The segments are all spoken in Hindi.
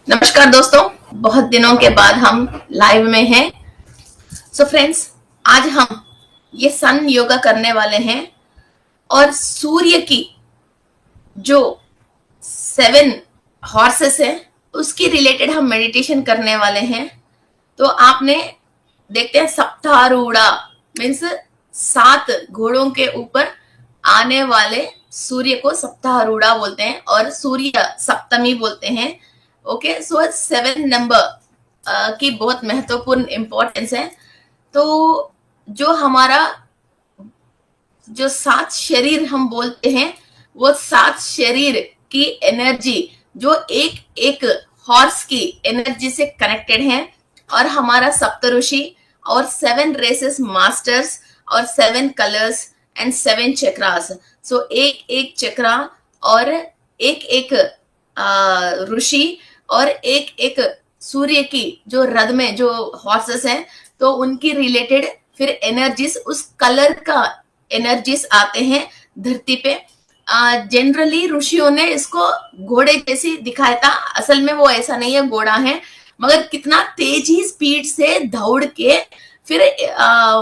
नमस्कार दोस्तों, बहुत दिनों के बाद हम लाइव में हैं। सो फ्रेंड्स, आज हम ये सन योगा करने वाले हैं और सूर्य की जो 7 हॉर्सेस है उसकी रिलेटेड हम मेडिटेशन करने वाले हैं। तो आपने देखते हैं सप्तारूढ़ा मीन्स 7 घोड़ों के ऊपर आने वाले सूर्य को सप्तारूढ़ा बोलते हैं और सूर्य सप्तमी बोलते हैं। ओके, सो 7 नंबर की बहुत महत्वपूर्ण इंपॉर्टेंस है। तो जो हमारा जो 7 शरीर हम बोलते हैं वो 7 शरीर की एनर्जी जो एक एक हॉर्स की एनर्जी से कनेक्टेड है और हमारा सप्तऋषि और 7 रेसेस मास्टर्स और 7 कलर्स एंड 7 चक्रास। सो एक एक चक्रा और एक एक ऋषि और एक एक सूर्य की जो रथ में जो हॉर्सेस हैं तो उनकी रिलेटेड फिर एनर्जीज उस कलर का एनर्जीज आते हैं धरती पे। जनरली ऋषियों ने इसको घोड़े जैसी दिखाया था, असल में वो ऐसा नहीं है, घोड़ा है मगर कितना तेजी स्पीड से दौड़ के फिर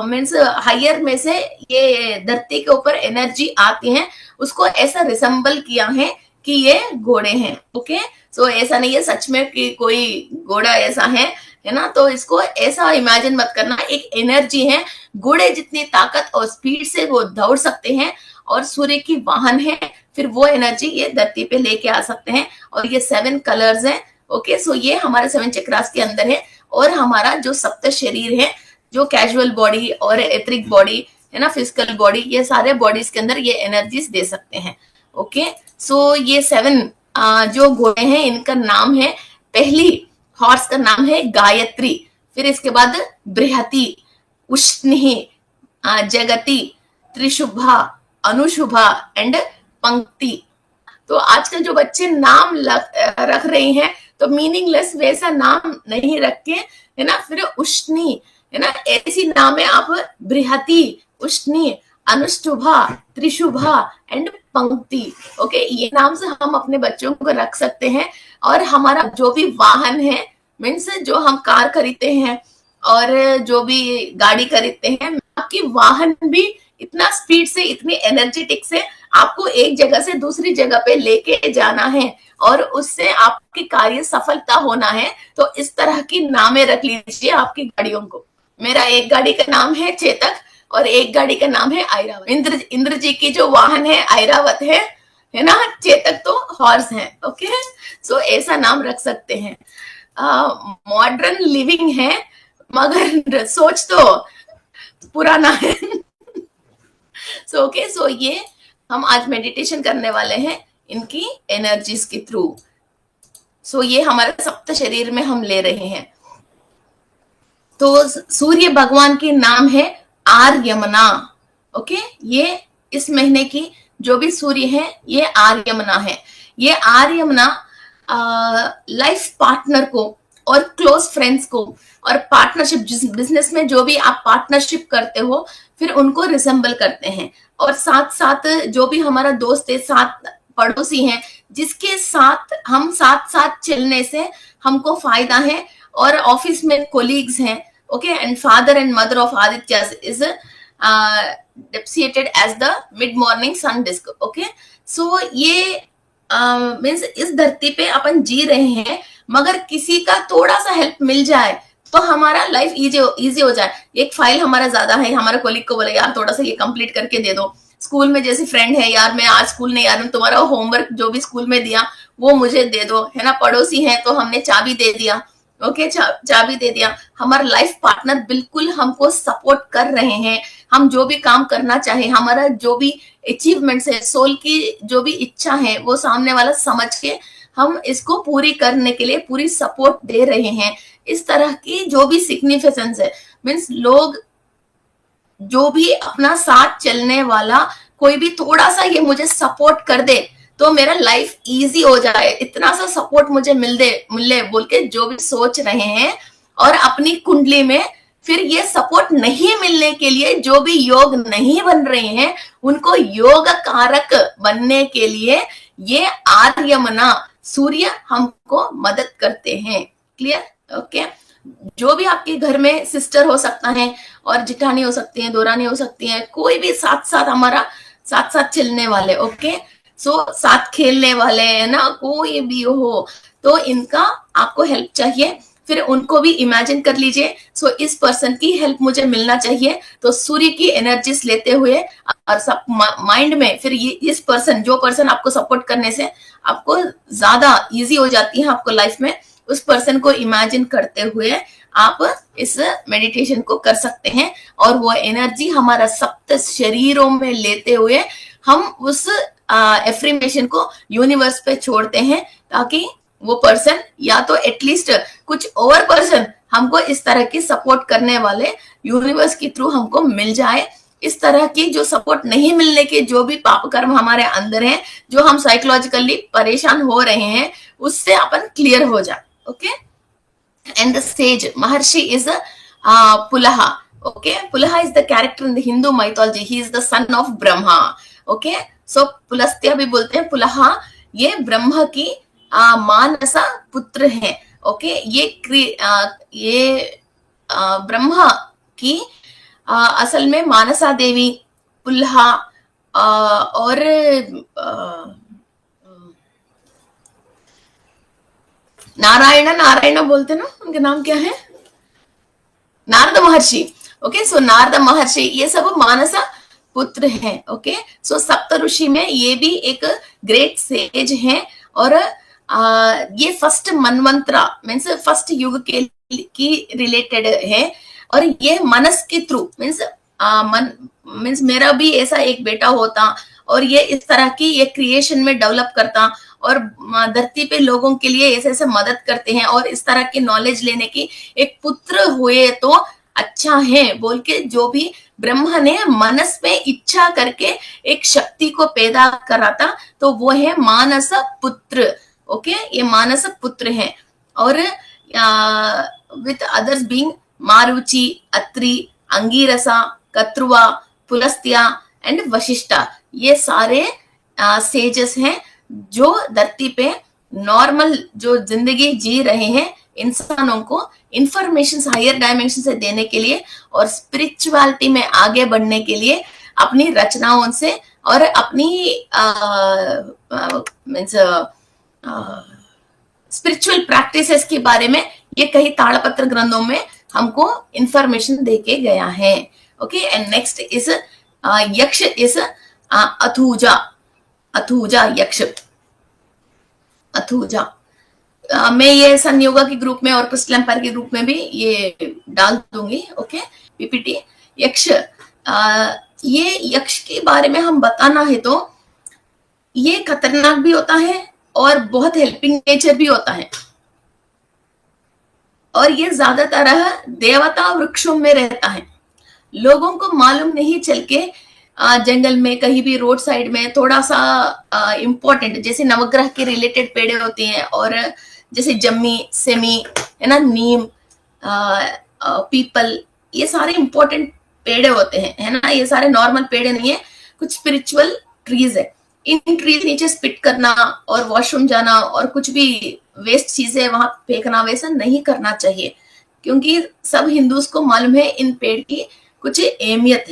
मीन्स हायर में से ये धरती के ऊपर एनर्जी आती है, उसको ऐसा रिसेंबल किया है कि ये घोड़े हैं। ओके, सो ऐसा नहीं है सच में कि कोई घोड़ा ऐसा है ना, तो इसको ऐसा इमेजिन मत करना, एक एनर्जी है, घोड़े जितनी ताकत और स्पीड से वो दौड़ सकते हैं और सूर्य की वाहन है, फिर वो एनर्जी ये धरती पे लेके आ सकते हैं। और ये 7 कलर्स हैं। ओके, सो ये हमारे 7 चक्रास के अंदर है और हमारा जो सप्त शरीर है, जो कैजुअल बॉडी और एथरिक बॉडी है ना, फिजिकल बॉडी, ये सारे बॉडीज के अंदर ये एनर्जीज दे सकते हैं। ओके, सो ये 7 जो घोड़े हैं इनका नाम है, पहली हॉर्स का नाम है गायत्री, फिर इसके बाद बृहति, उष्णी, जगति, त्रिशुभा, अनुशुभा एंड पंक्ति। तो आजकल जो बच्चे नाम रख रहे हैं तो मीनिंगलेस वैसा नाम नहीं रख के है ना, फिर उष्णी है ना, ऐसी नाम है आप बृहति, उष्णी, अनुष्टुभा, त्रिशुभा एंड पंक्ति। ओके, ये नाम से हम अपने बच्चों को रख सकते हैं। और हमारा जो भी वाहन है मीन्स जो हम कार खरीदते हैं और जो भी गाड़ी खरीदते हैं, आपकी वाहन भी इतना स्पीड से, इतनी एनर्जेटिक से आपको एक जगह से दूसरी जगह पे लेके जाना है और उससे आपकी कार्य सफलता होना है। तो इस तरह की नामें रख लीजिए आपकी गाड़ियों को। मेरा एक गाड़ी का नाम है चेतक और एक गाड़ी का नाम है ऐरावत। इंद्र जी की जो वाहन है ऐरावत है ना, चेतक तो हॉर्स है। ओके, सो ऐसा नाम रख सकते हैं। मॉडर्न लिविंग है मगर सोच तो पुराना है। सो ओके, सो ये हम आज मेडिटेशन करने वाले हैं इनकी एनर्जीज के थ्रू। सो ये हमारे सप्त शरीर में हम ले रहे हैं। तो सूर्य भगवान के नाम है आर्यमना। ओके, ये इस महीने की जो भी सूर्य है ये आर्यमना है। ये आर्यमना लाइफ पार्टनर को और क्लोज फ्रेंड्स को और पार्टनरशिप, जिस बिजनेस में जो भी आप पार्टनरशिप करते हो फिर उनको रिसेंबल करते हैं। और साथ साथ जो भी हमारा दोस्त है, साथ पड़ोसी हैं, जिसके साथ हम साथ साथ चलने से हमको फायदा है, और ऑफिस में कोलीग्स हैं। Okay, and father and mother of Aditya is depicted as the mid morning sun disc. Okay, so ये मीन्स इस धरती पे अपन जी रहे हैं, मगर किसी का थोड़ा सा हेल्प मिल जाए तो हमारा लाइफ इजी हो जाए। एक फाइल हमारा ज्यादा है, हमारे कोलिग को बोले यार थोड़ा सा ये कंप्लीट करके दे दो। स्कूल में जैसे फ्रेंड है, यार मैं आज स्कूल नहीं आ रहा हूँ, तुम्हारा होमवर्क जो भी स्कूल में दिया वो मुझे दे दो, है ना। पड़ोसी है तो हमने चाबी दे दिया। ओके, चाबी दे दिया। हमारा लाइफ पार्टनर बिल्कुल हमको सपोर्ट कर रहे हैं, हम जो भी काम करना चाहे, हमारा जो भी अचीवमेंट्स है, सोल की जो भी इच्छा है वो सामने वाला समझ के हम इसको पूरी करने के लिए पूरी सपोर्ट दे रहे हैं। इस तरह की जो भी सिग्निफिकेंस है, मीन्स लोग जो भी अपना साथ चलने वाला कोई भी थोड़ा सा ये मुझे सपोर्ट कर दे तो मेरा लाइफ इजी हो जाए, इतना सा सपोर्ट मुझे मिले बोल के जो भी सोच रहे हैं, और अपनी कुंडली में फिर ये सपोर्ट नहीं मिलने के लिए जो भी योग नहीं बन रहे हैं उनको योग कारक बनने के लिए ये आर्यमना सूर्य हमको मदद करते हैं। क्लियर? ओके। जो भी आपके घर में सिस्टर हो सकता है और जिठानी हो सकती है, दोरानी हो सकती है, कोई भी साथ साथ हमारा साथ साथ चलने वाले, ओके, सो साथ खेलने वाले, है ना, कोई भी हो, तो इनका आपको हेल्प चाहिए। फिर उनको भी इमेजिन कर लीजिए, सो इस पर्सन की हेल्प मुझे मिलना चाहिए, तो सूर्य की एनर्जीज लेते हुए और सब माइंड में फिर ये इस पर्सन, जो पर्सन आपको सपोर्ट करने से आपको ज्यादा इजी हो जाती है आपको लाइफ में, उस पर्सन को इमेजिन करते हुए आप इस मेडिटेशन को कर सकते हैं। और वो एनर्जी हमारा सप्त शरीरों में लेते हुए हम उस एफ्रीमेशन को यूनिवर्स पे छोड़ते हैं, ताकि वो पर्सन या तो एटलीस्ट कुछ और पर्सन हमको इस तरह की सपोर्ट करने वाले यूनिवर्स के थ्रू हमको मिल जाए। इस तरह की जो सपोर्ट नहीं मिलने के जो भी पाप कर्म हमारे अंदर हैं, जो हम साइकोलॉजिकली परेशान हो रहे हैं, उससे अपन क्लियर हो जाए। Okay. And the sage Maharshi is a Pulaha. Okay, Pulaha is the character in the Hindu mythology. He is the son of Brahma. Okay, so Pulastya भी बोलते हैं, पुलहा ये ब्रह्मा की मानसा पुत्र है। ओके, ये ब्रह्मा की असल में मानसा देवी, पुल्हा और नारायण बोलते ना, उनके नाम क्या है, नारद महर्षि। ओके, सो नारद महर्षि ये सब मानसा पुत्र हैं। ओके, सो सप्त ऋषि में ये भी एक ग्रेट सेज हैं, और ये फर्स्ट मनवंतरा मीन्स फर्स्ट युग के की रिलेटेड है। और ये मनस के थ्रू मीन्स मेरा भी ऐसा एक बेटा होता, और ये इस तरह की ये क्रिएशन में डेवलप करता, और धरती पे लोगों के लिए ऐसे ऐसे मदद करते हैं, और इस तरह की नॉलेज लेने की एक पुत्र हुए तो अच्छा है बोल के जो भी ब्रह्मा ने मनस में इच्छा करके एक शक्ति को पैदा करा था, तो वो है मानस पुत्र। ओके, ये मानस पुत्र है। और with others being Marichi, Atri, Angirasa, कत्रुआ, पुलस्त्या एंड वशिष्ठा, ये सारे सेजेस हैं जो धरती पे नॉर्मल जो जिंदगी जी रहे हैं इंसानों को इंफॉर्मेशन हायर डायमेंशन से देने के लिए, और स्पिरिचुअलिटी में आगे बढ़ने के लिए अपनी रचनाओं से और अपनी मीन्स स्पिरिचुअल प्रैक्टिसेस के बारे में ये कई ताड़पत्र ग्रंथों में हमको इंफॉर्मेशन देके गया है। ओके, एंड नेक्स्ट इज यक्ष इज अथुजा। अथुजा यक्ष, अथुजा मैं ये सन योगा के ग्रुप में और क्रिस्टल एम्पायर के ग्रुप में भी ये डाल दूंगी। Okay, PPT. यक्ष, ये यक्ष के बारे में हम बताना है तो ये खतरनाक भी होता है और बहुत हेल्पिंग नेचर भी होता है, और ये ज्यादातर देवता वृक्षों में रहता है। लोगों को मालूम नहीं चल के जंगल में कहीं भी रोड साइड में थोड़ा सा इम्पोर्टेंट, जैसे नवग्रह के रिलेटेड पेड़ होते हैं, और जैसे जम्मी, सेमी, है ना, नीम, पीपल, ये सारे इम्पोर्टेंट पेड़ होते हैं, है ना। ये सारे नॉर्मल पेड़ नहीं है, कुछ स्पिरिचुअल ट्रीज है। इन ट्रीज नीचे स्पिट करना और वॉशरूम जाना और कुछ भी वेस्ट चीजें वहां फेंकना, वैसा नहीं करना चाहिए, क्योंकि सब हिंदूज को मालूम है इन पेड़ की कुछ अहमियत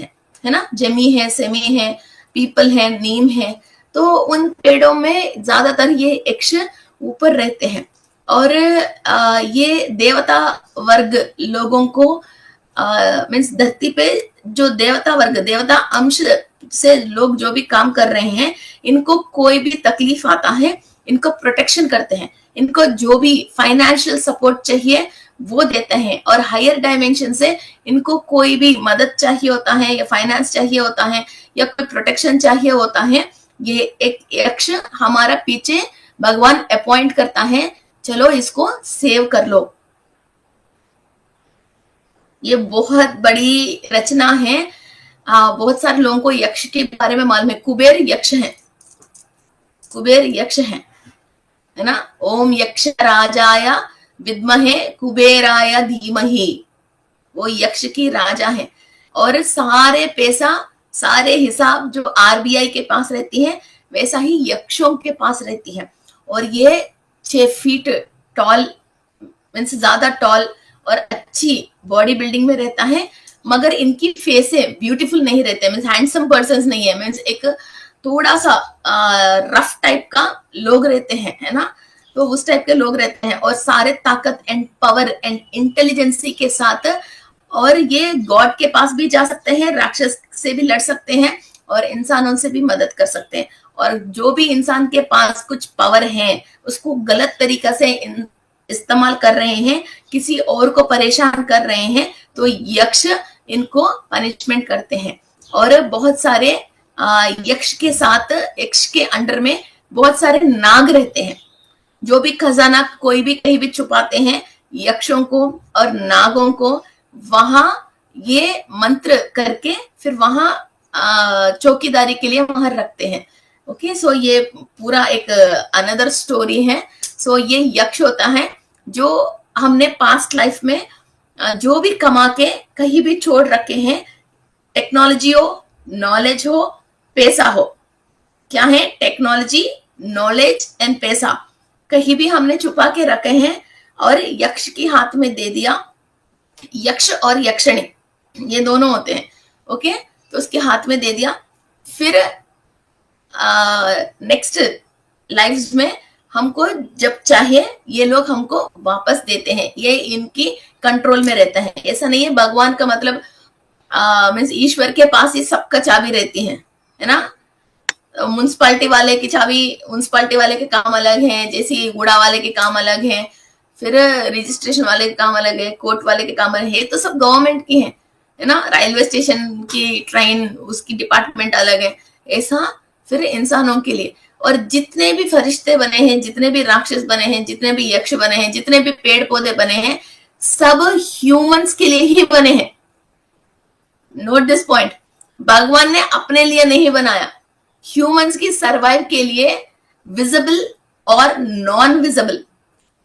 है ना। जमी है, सेमी है, पीपल है, नीम है, तो उन पेड़ों में ज्यादातर ये यक्ष ऊपर रहते हैं। और ये देवता वर्ग लोगों को मीन्स धरती पे जो देवता वर्ग, देवता अंश से लोग जो भी काम कर रहे हैं, इनको कोई भी तकलीफ आता है, इनको प्रोटेक्शन करते हैं, इनको जो भी फाइनेंशियल सपोर्ट चाहिए वो देते हैं, और हायर डायमेंशन से इनको कोई भी मदद चाहिए होता है, या फाइनेंस चाहिए होता है, या कोई प्रोटेक्शन चाहिए होता है, ये एक यक्ष हमारा पीछे भगवान अपॉइंट करता है, चलो इसको सेव कर लो। ये बहुत बड़ी रचना है। बहुत सारे लोगों को यक्ष के बारे में मालूम है। कुबेर यक्ष है, कुबेर यक्ष है ना। ओम यक्ष राजाय विद्महे कुबेराय धीमहि, वो यक्ष की राजा है। और सारे पैसा, सारे हिसाब जो आरबीआई के पास रहती है, वैसा ही यक्षों के पास रहती है। और ये 6 फीट टॉल, मीन्स ज्यादा टॉल और अच्छी बॉडी बिल्डिंग में रहता है, मगर इनकी फेसे ब्यूटीफुल नहीं रहते, मीन्स हैंडसम पर्सन नहीं है, मीन्स एक थोड़ा सा रफ टाइप का लोग रहते हैं, है ना, तो उस टाइप के लोग रहते हैं, और सारे ताकत एंड पावर एंड इंटेलिजेंसी के साथ, और ये गॉड के पास भी जा सकते हैं, राक्षस से भी लड़ सकते हैं, और इंसानों से भी मदद कर सकते हैं, और जो भी इंसान के पास कुछ पावर है उसको गलत तरीका से इस्तेमाल कर रहे हैं, किसी और को परेशान कर रहे हैं, तो यक्ष इनको पनिशमेंट करते हैं। और बहुत सारे यक्ष के साथ, यक्ष के अंडर में बहुत सारे नाग रहते हैं, जो भी खजाना कोई भी कहीं भी छुपाते हैं, यक्षों को और नागों को वहां ये मंत्र करके फिर वहां चौकीदारी के लिए वहां रखते हैं। ओके, सो ये पूरा एक अनदर स्टोरी है। सो ये यक्ष होता है जो हमने पास्ट लाइफ में जो भी कमा के कहीं भी छोड़ रखे हैं, टेक्नोलॉजी हो, नॉलेज हो, पैसा हो, क्या है, टेक्नोलॉजी, नॉलेज एंड पैसा कहीं भी हमने छुपा के रखे हैं और यक्ष के हाथ में दे दिया। यक्ष और यक्षिणी ये दोनों होते हैं, ओके, तो उसके हाथ में दे दिया, फिर नेक्स्ट लाइफ्स में हमको जब चाहे ये लोग हमको वापस देते हैं, ये इनकी कंट्रोल में रहता है। ऐसा नहीं है भगवान का मतलब मीन्स ईश्वर के पास ही सबका चाबी रहती है ना। म्युनिसिपालिटी वाले की चाबी, म्युनिसिपालिटी वाले के काम अलग हैं, जैसे गुड़ा वाले के काम अलग हैं, फिर रजिस्ट्रेशन वाले के काम अलग है, कोर्ट वाले के काम अलग है, तो सब गवर्नमेंट की है ना। रेलवे स्टेशन की ट्रेन उसकी डिपार्टमेंट अलग है, ऐसा फिर इंसानों के लिए। और जितने भी फरिश्ते बने हैं, जितने भी राक्षस बने हैं, जितने भी यक्ष बने हैं, जितने भी पेड़ पौधे बने हैं, सब ह्यूमंस के लिए ही बने हैं। नोट दिस पॉइंट, भगवान ने अपने लिए नहीं बनाया, ह्यूमंस की सर्वाइव के लिए विजिबल और non visible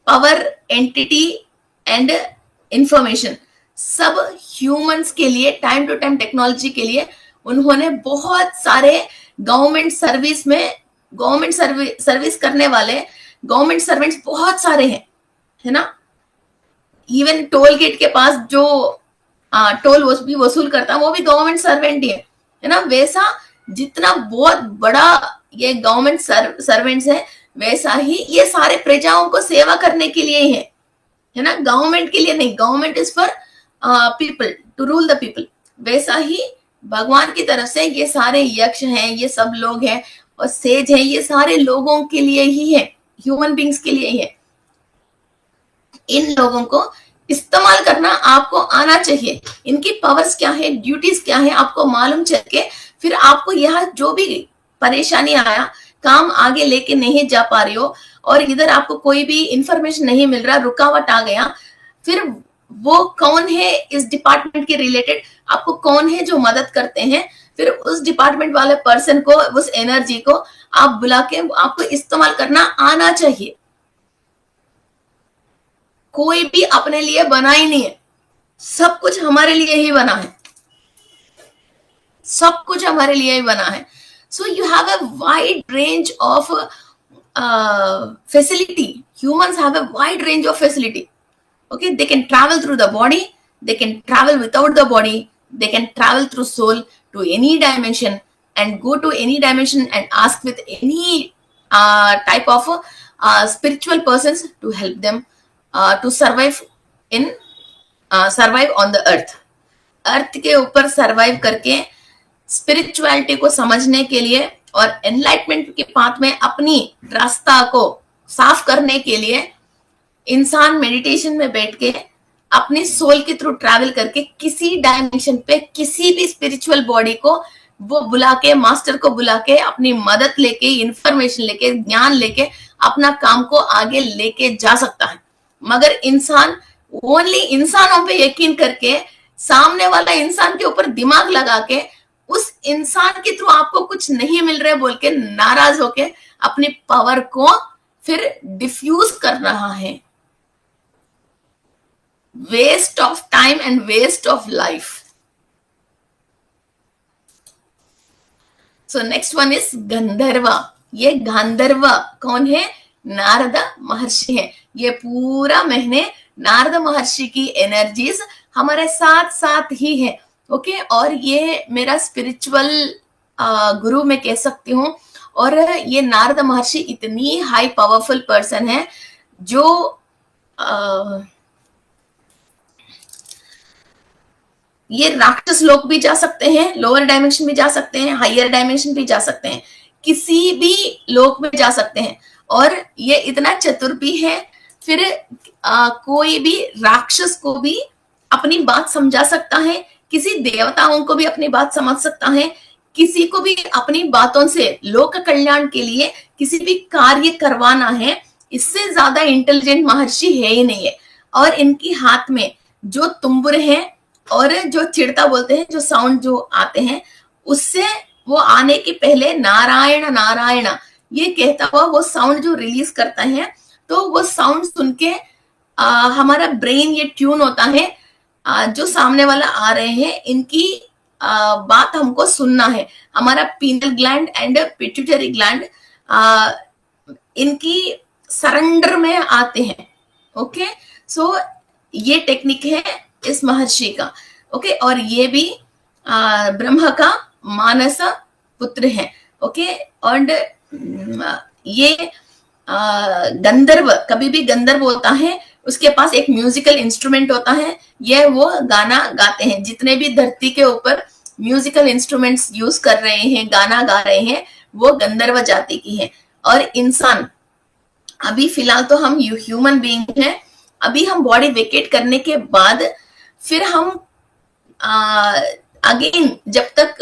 power, entity and information सब ह्यूमंस के लिए, टाइम टू टाइम टेक्नोलॉजी के लिए उन्होंने बहुत सारे गवर्नमेंट सर्विस में, गवर्नमेंट सर्विस करने वाले गवर्नमेंट सर्वेंट्स बहुत सारे हैं, है ना। इवन टोल गेट के पास जो टोल भी वसूल करता है वो भी गवर्नमेंट सर्वेंट ही है ना। वैसा जितना बहुत बड़ा ये गवर्नमेंट सर्वेंट्स है, वैसा ही ये सारे प्रजाओं को सेवा करने के लिए ही है ना, गवर्नमेंट के लिए नहीं। Government is for people, to rule the people. वैसा ही भगवान की तरफ से ये सारे यक्ष हैं, ये सब लोग हैं, और सेज है, ये सारे लोगों के लिए ही है, ह्यूमन बींग्स के लिए ही है। इन लोगों को इस्तेमाल करना आपको आना चाहिए। इनकी पावर्स क्या है, ड्यूटीज क्या है, आपको मालूम चल के फिर आपको यह जो भी परेशानी आया, काम आगे लेके नहीं जा पा रही हो, और इधर आपको कोई भी इंफॉर्मेशन नहीं मिल रहा, रुकावट आ गया, फिर वो कौन है इस डिपार्टमेंट के रिलेटेड, आपको कौन है जो मदद करते हैं, फिर उस डिपार्टमेंट वाले पर्सन को, उस एनर्जी को आप बुला के आपको इस्तेमाल करना आना चाहिए। कोई भी अपने लिए बना ही नहीं है, सब कुछ हमारे लिए ही बना है, सब कुछ हमारे लिए ही बना है। So you have a wide range of facility. Humans have a wide range of facility. Okay, they can travel through the body, they can travel without the body, they can travel through soul to any dimension, and go to any dimension and ask with any type of spiritual persons to help them to survive in survive on the earth. अर्थ के ऊपर सर्वाइव करके स्पिरिचुअलिटी को समझने के लिए और एनलाइटमेंट के पाथ में अपनी रास्ता को साफ करने के लिए इंसान मेडिटेशन में बैठ के अपनी सोल के थ्रू ट्रैवल करके किसी डायमेंशन पे किसी भी स्पिरिचुअल बॉडी को वो बुला के, मास्टर को बुला के, अपनी मदद लेके, इंफॉर्मेशन लेके, ज्ञान लेके अपना काम को आगे लेके जा सकता है। मगर इंसान ओनली इंसानों पे यकीन करके, सामने वाला इंसान के ऊपर दिमाग लगा के, उस इंसान के थ्रू आपको कुछ नहीं मिल रहा है बोल के नाराज होके अपनी पावर को फिर डिफ्यूज कर रहा है। Waste of time and waste of life. So next one is Gandharva. ये गांधर्व कौन है? नारद महर्षि हैं। ये पूरा महीने नारद महर्षि की एनर्जीज हमारे साथ साथ ही है। ओके, और ये मेरा स्पिरिचुअल गुरु मैं कह सकती हूँ। और ये नारद महर्षि इतनी हाई पावरफुल पर्सन है जो ये राक्षस लोक भी जा सकते हैं, लोअर डायमेंशन भी जा सकते हैं, हायर डायमेंशन भी जा सकते हैं, किसी भी लोक में जा सकते हैं। और ये इतना चतुर भी है, फिर कोई भी राक्षस को भी अपनी बात समझा सकता है, किसी देवताओं को भी अपनी बात समझ सकता है, किसी को भी अपनी बातों से लोक कल्याण के लिए किसी भी कार्य करवाना है, इससे ज्यादा इंटेलिजेंट महर्षि है ही नहीं है। और इनकी हाथ में जो तुम्बुर है और जो चिड़ता बोलते हैं, जो साउंड जो आते हैं, उससे वो आने के पहले नारायण नारायण ये कहता हुआ वो साउंड जो रिलीज करता है, तो वो साउंड सुन के हमारा ब्रेन ये ट्यून होता है, जो सामने वाला आ रहे हैं इनकी बात हमको सुनना है। हमारा penal gland and pituitary gland इनकी सरेंडर में आते हैं। ओके, सो ये टेक्निक है इस महर्षि का। ओके, और ये भी ब्रह्मा का मानस पुत्र है। ओके, और ये गंधर्व, कभी भी गंधर्व होता है उसके पास एक म्यूजिकल इंस्ट्रूमेंट होता है, ये वो गाना गाते हैं। जितने भी धरती के ऊपर म्यूजिकल इंस्ट्रूमेंट्स यूज कर रहे हैं, गाना गा रहे हैं, वो गंधर्व जाति की है। और इंसान, अभी फिलहाल तो हम ह्यूमन बीइंग हैं, अभी हम बॉडी वेकेट करने के बाद फिर हम अगेन जब तक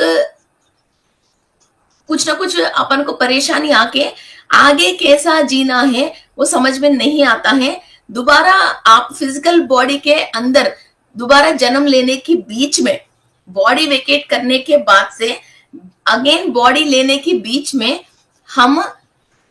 कुछ ना कुछ अपन को परेशानी आके आगे कैसा जीना है वो समझ में नहीं आता है। दोबारा आप फिजिकल बॉडी के अंदर दोबारा जन्म लेने के बीच में, बॉडी वेकेट करने के बाद से अगेन बॉडी लेने के बीच में हम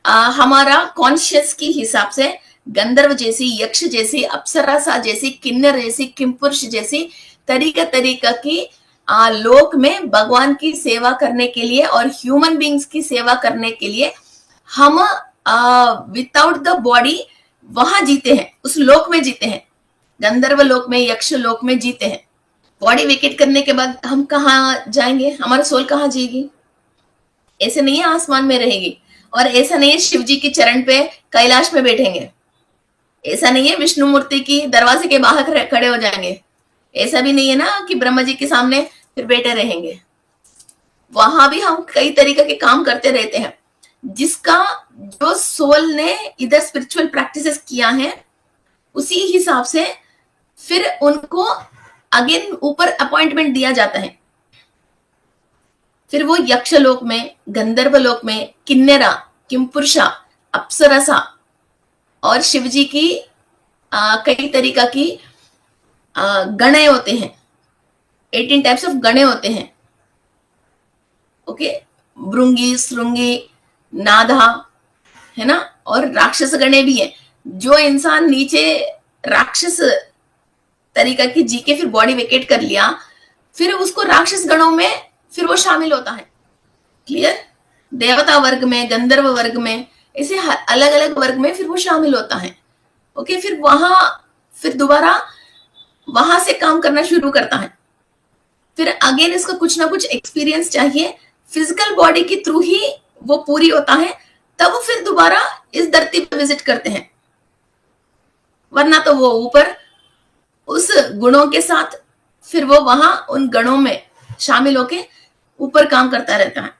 हमारा कॉन्शियस के हिसाब से गंधर्व जैसी, यक्ष जैसी, अप्सरासा जैसी, किन्नर जैसी, किमपुरुष जैसी तरीका की लोक में भगवान की सेवा करने के लिए और ह्यूमन बींग्स की सेवा करने के लिए हम विदाउट द बॉडी वहां जीते हैं, उस लोक में जीते हैं, गंधर्व लोक में, यक्ष लोक में जीते हैं। बॉडी वेकेट करने के बाद हम कहाँ जाएंगे, हमारा सोल कहाँ जिएगी? ऐसे नहीं है आसमान में रहेगी, और ऐसा नहीं है शिव जी के चरण पे कैलाश में बैठेंगे, ऐसा नहीं है विष्णु मूर्ति की दरवाजे के बाहर खड़े हो जाएंगे, ऐसा भी नहीं है ना कि ब्रह्मा जी के सामने फिर बैठे रहेंगे। वहां भी हम कई तरीके के काम करते रहते हैं। जिसका जो सोल ने इधर स्पिरिचुअल प्रैक्टिसेस किया है उसी हिसाब से फिर उनको अगेन ऊपर अपॉइंटमेंट दिया जाता है। फिर वो यक्ष लोक में, गंधर्व लोक में, किन्नरा, किमपुरुषा, अप्सरसा और शिवजी की कई तरीका की गणे होते हैं, 18 टाइप्स ऑफ गणे होते हैं। ओके, भृंगी, श्रृंगी, नाधा, है ना, और राक्षस गणे भी है। जो इंसान नीचे राक्षस तरीका की जी के फिर बॉडी वेकेट कर लिया, फिर उसको राक्षस गणों में फिर वो शामिल होता है। क्लियर? देवता वर्ग में, गंधर्व वर्ग में, ऐसे अलग अलग वर्ग में फिर वो शामिल होता है। ओके, फिर वहां फिर दोबारा वहां से काम करना शुरू करता है। फिर अगेन इसका कुछ ना कुछ एक्सपीरियंस चाहिए, फिजिकल बॉडी के थ्रू ही वो पूरी होता है, तब फिर दोबारा इस धरती पर विजिट करते हैं। वरना तो वो ऊपर उस गुणों के साथ फिर वो वहां उन गणों में शामिल होके ऊपर काम करता रहता है।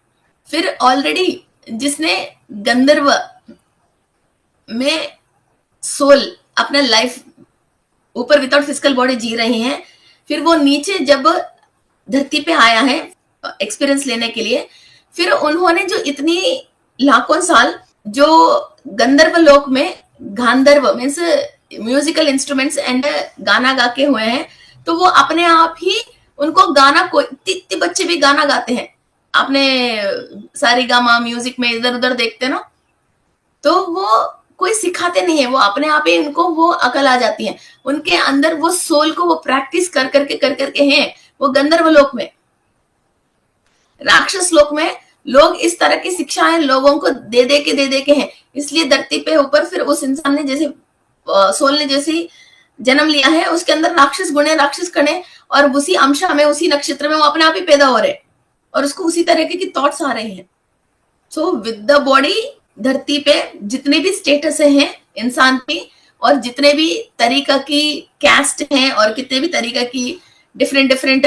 फिर ऑलरेडी जिसने गंधर्व में सोल अपना लाइफ ऊपर विदाउट फिजिकल बॉडी जी रहे हैं, फिर वो नीचे जब धरती पे आया है एक्सपीरियंस लेने के लिए, फिर उन्होंने जो इतनी लाखों साल जो गंधर्व लोक में गांधर्व मीन्स म्यूजिकल इंस्ट्रूमेंट्स एंड गाना गा के हुए हैं, तो वो अपने आप ही उनको गाना, कोई इतने बच्चे भी गाना गाते हैं, आपने सारी गामा म्यूजिक में इधर उधर देखते ना, तो वो कोई सिखाते नहीं है, वो अपने आप ही उनको वो अकल आ जाती है, उनके अंदर वो सोल को वो प्रैक्टिस कर करके हैं। वो गंधर्व लोक में, राक्षस लोक में लोग इस तरह की शिक्षाएं लोगों को दे दे के हैं, इसलिए धरती पे ऊपर फिर उस इंसान ने जैसे सोल ने जैसे जन्म लिया है, उसके अंदर राक्षस गुण है, राक्षस कण है, और उसी अंशा में उसी नक्षत्र में वो अपने आप ही पैदा हो रहे हैं और उसको उसी तरीके की थॉट्स आ रहे हैं। सो विद द बॉडी धरती पे जितने भी स्टेटस हैं इंसान की, और जितने भी तरीका की कैस्ट हैं, और कितने भी तरीका की डिफरेंट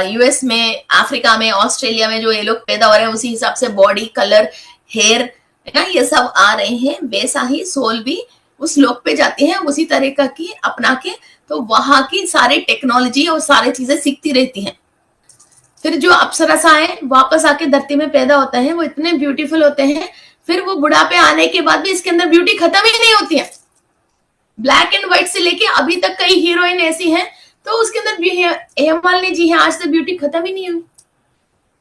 यूएस में, अफ्रीका में, ऑस्ट्रेलिया में जो ये लोग पैदा हो रहे हैं, उसी हिसाब से बॉडी कलर, हेयर है ना, ये सब आ रहे हैं। वैसा ही सोल भी उस लोक पे जाती है उसी तरीका की अपना के, तो वहां की सारी टेक्नोलॉजी और सारी चीजें सीखती रहती हैं। फिर जो अप्सरसाएं वापस आके धरती में पैदा होता है, वो इतने ब्यूटीफुल होते हैं, फिर वो बुढ़ापे आने के बाद भी इसके अंदर ब्यूटी खत्म ही नहीं होती है। ब्लैक एंड व्हाइट से लेके अभी तक कई हीरोइन ऐसी हैं, तो उसके अंदर हेमालिनी जी है, आज तक ब्यूटी खत्म ही नहीं हुई,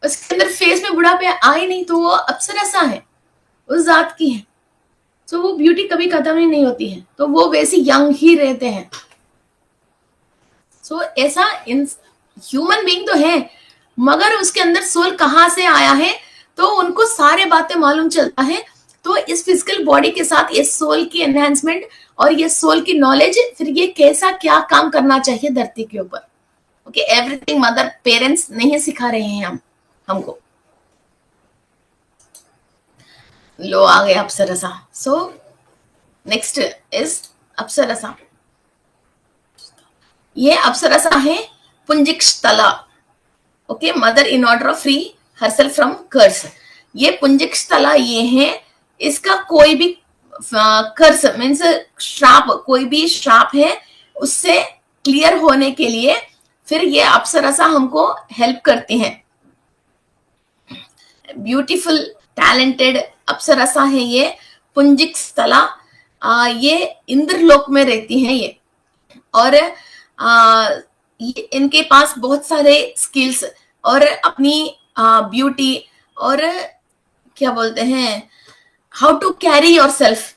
उसके अंदर फेस में बुढ़ापे आए नहीं, तो वो अप्सरसा है, उस जात की है। तो वो ब्यूटी कभी खत्म ही नहीं होती है, तो वो वैसे यंग ही रहते हैं। सो ऐसा ह्यूमन बीइंग तो है, मगर उसके अंदर सोल कहाँ से आया है, तो उनको सारे बातें मालूम चलता है। तो इस फिजिकल बॉडी के साथ ये सोल की एनहांसमेंट और ये सोल की नॉलेज, फिर ये कैसा क्या काम करना चाहिए धरती के ऊपर। ओके, एवरीथिंग मदर पेरेंट्स नहीं सिखा रहे हैं हमको। लो आ गए अप्सरसा। So next is अप्सरसा। ये अप्सरसा है Punjikasthala. Okay, mother in order of free herself from curse. ये पुंजिकस्थला ये है, इसका कोई भी कर्स मीन्स श्राप, कोई भी श्राप है उससे क्लियर होने के लिए फिर ये अप्सरसा हमको हेल्प करती हैं। ब्यूटीफुल टैलेंटेड अप्सरसा है ये पुंजिकस्थला। ये इंद्रलोक में रहती हैं ये, और इनके पास बहुत सारे स्किल्स और अपनी ब्यूटी और क्या बोलते हैं, how to carry yourself.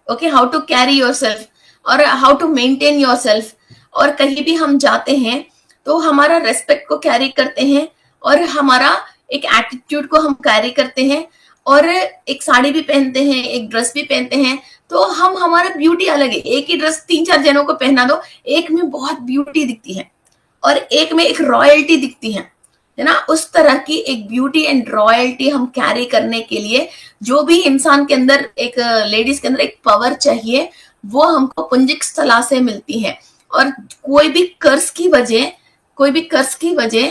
Okay, how to carry yourself और how to maintain yourself. और कहीं भी हम जाते हैं तो हमारा रेस्पेक्ट को कैरी करते हैं, और हमारा एक एटीट्यूड को हम कैरी करते हैं, और एक साड़ी भी पहनते हैं, एक ड्रेस भी पहनते हैं, तो हम हमारा ब्यूटी अलग है। एक ही ड्रेस 3-4 जनों को पहना दो, एक में बहुत ब्यूटी दिखती है और एक में एक रॉयल्टी दिखती है ना। उस तरह की एक ब्यूटी एंड रॉयल्टी हम कैरी करने के लिए जो भी इंसान के अंदर, एक लेडीज के अंदर एक पावर चाहिए, वो हमको पुंजिकस्थला से मिलती है। और कोई भी कर्स की वजह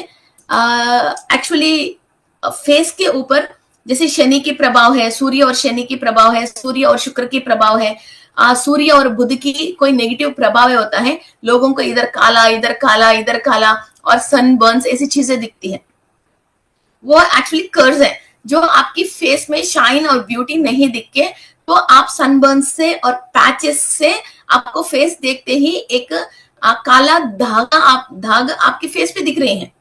एक्चुअली फेस के ऊपर, जैसे शनि की प्रभाव है, सूर्य और शनि की प्रभाव है, सूर्य और शुक्र की प्रभाव है, सूर्य और बुध की कोई नेगेटिव प्रभाव होता है, लोगों को इधर काला इधर काला इधर काला और सनबर्न्स ऐसी चीजें दिखती हैं। वो एक्चुअली कर्ज है जो आपकी फेस में शाइन और ब्यूटी नहीं दिख के, तो आप सनबर्न्स से और पैचेस से आपको फेस देखते ही एक काला धागा आपके फेस पे दिख रहे हैं।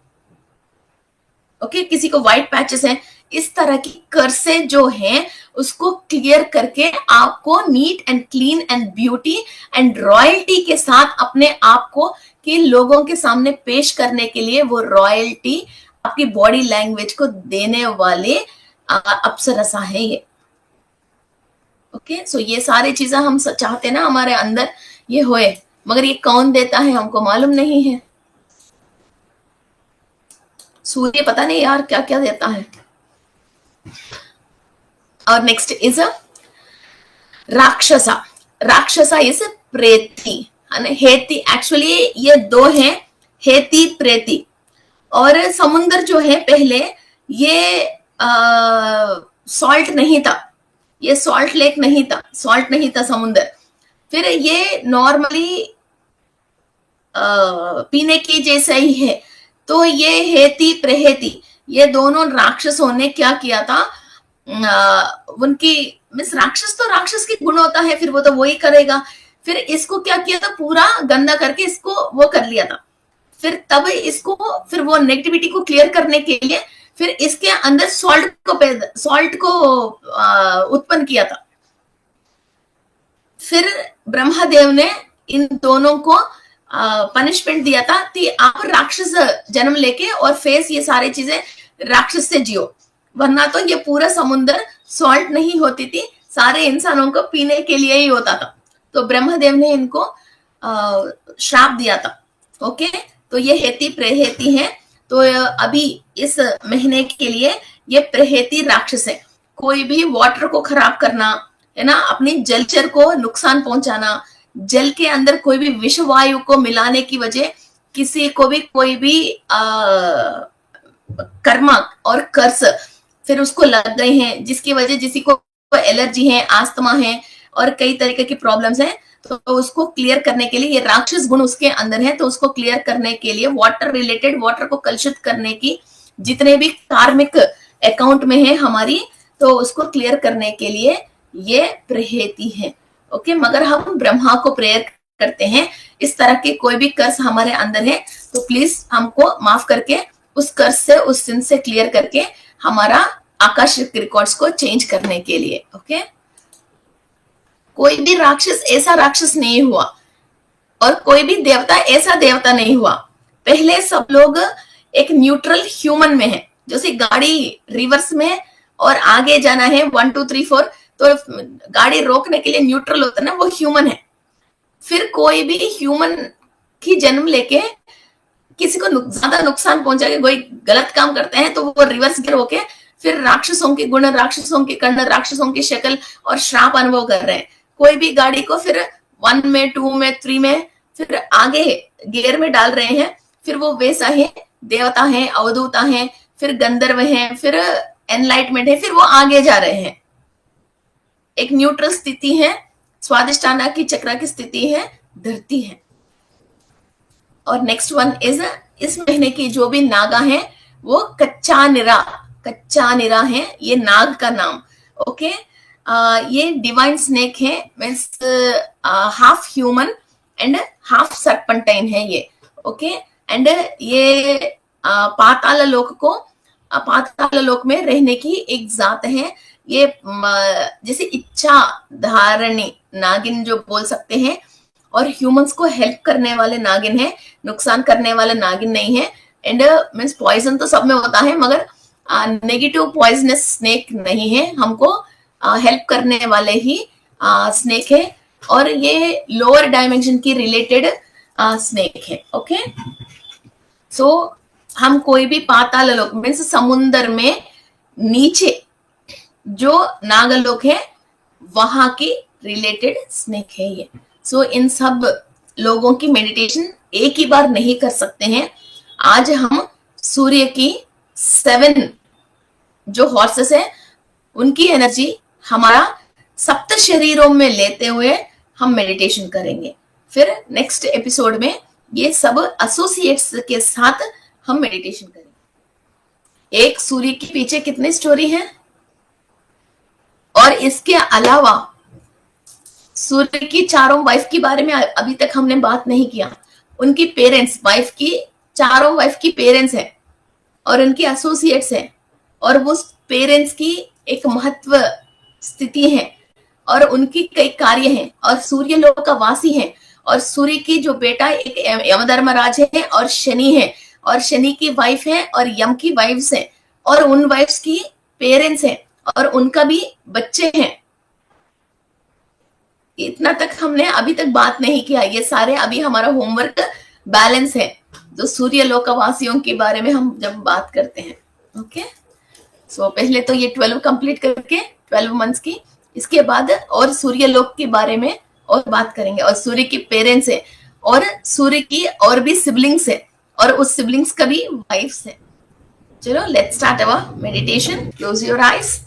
ओके, किसी को व्हाइट पैचेस हैं, इस तरह की कर्से जो हैं उसको क्लियर करके आपको neat and clean and beauty and royalty के साथ अपने आप को कि लोगों के सामने पेश करने के लिए, वो रॉयल्टी आपकी बॉडी लैंग्वेज को देने वाले अप्सरसा है ये। ओके, सो ये सारी चीजें हम चाहते ना हमारे अंदर ये होए, मगर ये कौन देता है हमको मालूम नहीं है। सूर्य पता नहीं यार क्या क्या देता है। और next is Rakshasa. Rakshasa is Preti, Heti. Actually ये दो हैं, हेती प्रेती। और समुद्र जो है पहले ये सॉल्ट नहीं था, ये सॉल्ट लेक नहीं था, सॉल्ट नहीं था समुद्र। फिर ये नॉर्मली पीने की जैसा ही है। तो ये हेती प्रहेती, ये दोनों राक्षसों ने क्या किया था, उनकी मिस राक्षस तो राक्षस की गुण होता है, फिर वो तो वही करेगा। फिर इसको क्या किया था, पूरा गंदा करके इसको वो कर लिया था। फिर तब इसको, फिर वो नेगेटिविटी को क्लियर करने के लिए फिर इसके अंदर सॉल्ट को उत्पन्न किया था। फिर ब्रह्मदेव ने इन दोनों को पनिशमेंट दिया था कि आप राक्षस जन्म लेके और फेस ये सारी चीजें राक्षस से जियो। वरना तो ये पूरा समुद्र सॉल्ट नहीं होती थी, सारे इंसानों को पीने के लिए ही होता था। तो ब्रह्मदेव ने इनको श्राप दिया था। ओके, तो ये हेती प्रेहेती है। तो अभी इस महीने के लिए ये प्रेहेती राक्षस है। कोई भी वाटर को खराब करना है ना, अपनी जलचर को नुकसान पहुंचाना, जल के अंदर कोई भी विष वायु को मिलाने की वजह किसी को भी कोई भी कर्मा और कर्स फिर उसको लग गए हैं, जिसकी वजह किसी को एलर्जी है, आस्थमा है और कई तरीके की प्रॉब्लम्स हैं, तो उसको क्लियर करने के लिए, ये राक्षस गुण उसके अंदर है, तो उसको क्लियर करने के लिए वाटर रिलेटेड, वाटर को कलुषित करने की जितने भी कार्मिक अकाउंट में है हमारी, तो उसको क्लियर करने के लिए ये प्रेहेती है। ओके, मगर हम ब्रह्मा को प्रेयर करते हैं, इस तरह के कोई भी कर्स हमारे अंदर है तो प्लीज हमको माफ करके उस कर्स से, उस सिन से क्लियर करके हमारा आकाशिक रिकॉर्ड्स को चेंज करने के लिए। ओके, कोई भी राक्षस ऐसा राक्षस नहीं हुआ और कोई भी देवता ऐसा देवता नहीं हुआ। पहले सब लोग एक न्यूट्रल ह्यूमन में है, जैसे गाड़ी रिवर्स में और आगे जाना है 1 2 3 4, तो गाड़ी रोकने के लिए न्यूट्रल होता है ना, वो ह्यूमन है। फिर कोई भी ह्यूमन की जन्म लेके किसी को ज्यादा नुकसान पहुंचा के कोई गलत काम करते हैं तो वो रिवर्स गियर होके फिर राक्षसों के गुण, राक्षसों के कर्ण, राक्षसों की शक्ल और श्राप अनुभव कर रहे हैं। कोई भी गाड़ी को फिर 1 में 2 में 3 में फिर आगे गियर में डाल रहे हैं, फिर वो वैसा है, देवता है, अवधूता है, फिर गंधर्व है, फिर एनलाइटमेंट है, फिर वो आगे जा रहे हैं। एक न्यूट्रल स्थिति है, स्वादिष्टाना की चक्र की स्थिति है, धरती है। और नेक्स्ट वन इज, इस महीने की जो भी नागा है वो कच्चा निरा है, ये नाग का नाम। ओके, ये डिवाइन स्नेक है, means half human and half serpentine है ये। ओके, एंड ये पाताल लोक में रहने की एक जात है। ये जैसे इच्छा धारणी नागिन जो बोल सकते हैं, और ह्यूमंस को हेल्प करने वाले नागिन है, नुकसान करने वाले नागिन नहीं है। एंड मीन्स पॉइजन तो सब में होता है, मगर नेगेटिव पॉइजनस स्नेक नहीं है, हमको हेल्प करने वाले ही स्नेक है, और ये लोअर डायमेंशन की रिलेटेड स्नेक है। ओके, सो हम कोई भी पाताल लोक मीन्स समुन्द्र में नीचे जो नागलोक है वहां की रिलेटेड स्नेक है ये। सो इन सब लोगों की मेडिटेशन एक ही बार नहीं कर सकते हैं। आज हम सूर्य की 7 जो हॉर्सेस है उनकी एनर्जी हमारा सप्त शरीरों में लेते हुए हम मेडिटेशन करेंगे। फिर नेक्स्ट एपिसोड में ये सब एसोसिएट्स के साथ हम मेडिटेशन करेंगे। एक सूर्य के पीछे कितनी स्टोरी है, और इसके अलावा सूर्य की चारों वाइफ के बारे में अभी तक हमने बात नहीं किया। उनकी पेरेंट्स, वाइफ की चारों वाइफ की पेरेंट्स हैं और उनकी एसोसिएट्स हैं, और वो पेरेंट्स की एक महत्व स्थिति है और उनकी कई कार्य हैं, और सूर्य लोक का वासी है, और सूर्य की जो बेटा एक यमधर्मराज है और शनि है, और शनि की वाइफ है और यम की वाइफ्स है, और उन वाइफ्स की पेरेंट्स हैं और उनका भी बच्चे हैं। इतना तक हमने अभी तक बात नहीं किया। ये सारे अभी हमारा होमवर्क बैलेंस है जो सूर्य लोकवासियों के बारे में हम जब बात करते हैं। ओके, सो पहले तो ये 12 कंप्लीट करके 12 मंथ्स की, इसके बाद और सूर्य लोक के बारे में और बात करेंगे, और सूर्य की पेरेंट्स है और सूर्य की और भी सिबलिंग्स है और उस सिबलिंग्स का भी वाइफ्स है। चलो, let's start our meditation. Close your eyes.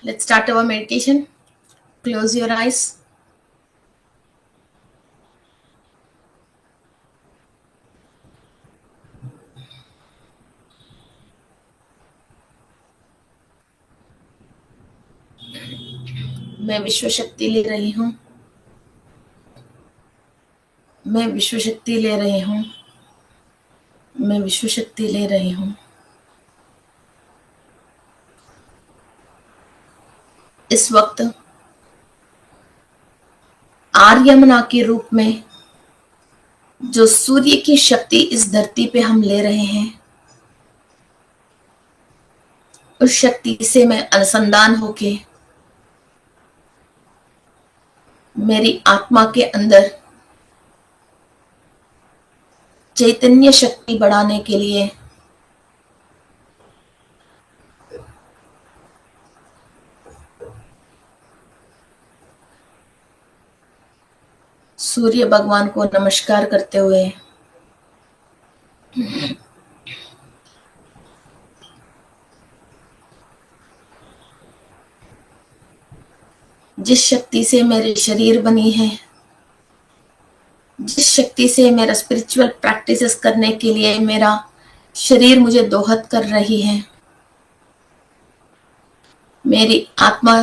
Let's start our meditation. Close your eyes. मैं विश्व शक्ति ले रही हूं। मैं विश्व शक्ति ले रही हूं। मैं विश्व शक्ति ले रही हूँ। इस वक्त आर्यमना के रूप में जो सूर्य की शक्ति इस धरती पे हम ले रहे हैं, उस शक्ति से मैं अनुसंधान होके मेरी आत्मा के अंदर चैतन्य शक्ति बढ़ाने के लिए सूर्य भगवान को नमस्कार करते हुए जिस शक्ति से मेरे शरीर बनी है, जिस शक्ति से मेरा स्पिरिचुअल प्रैक्टिसेस करने के लिए मेरा शरीर मुझे दोहत कर रही है, मेरी आत्मा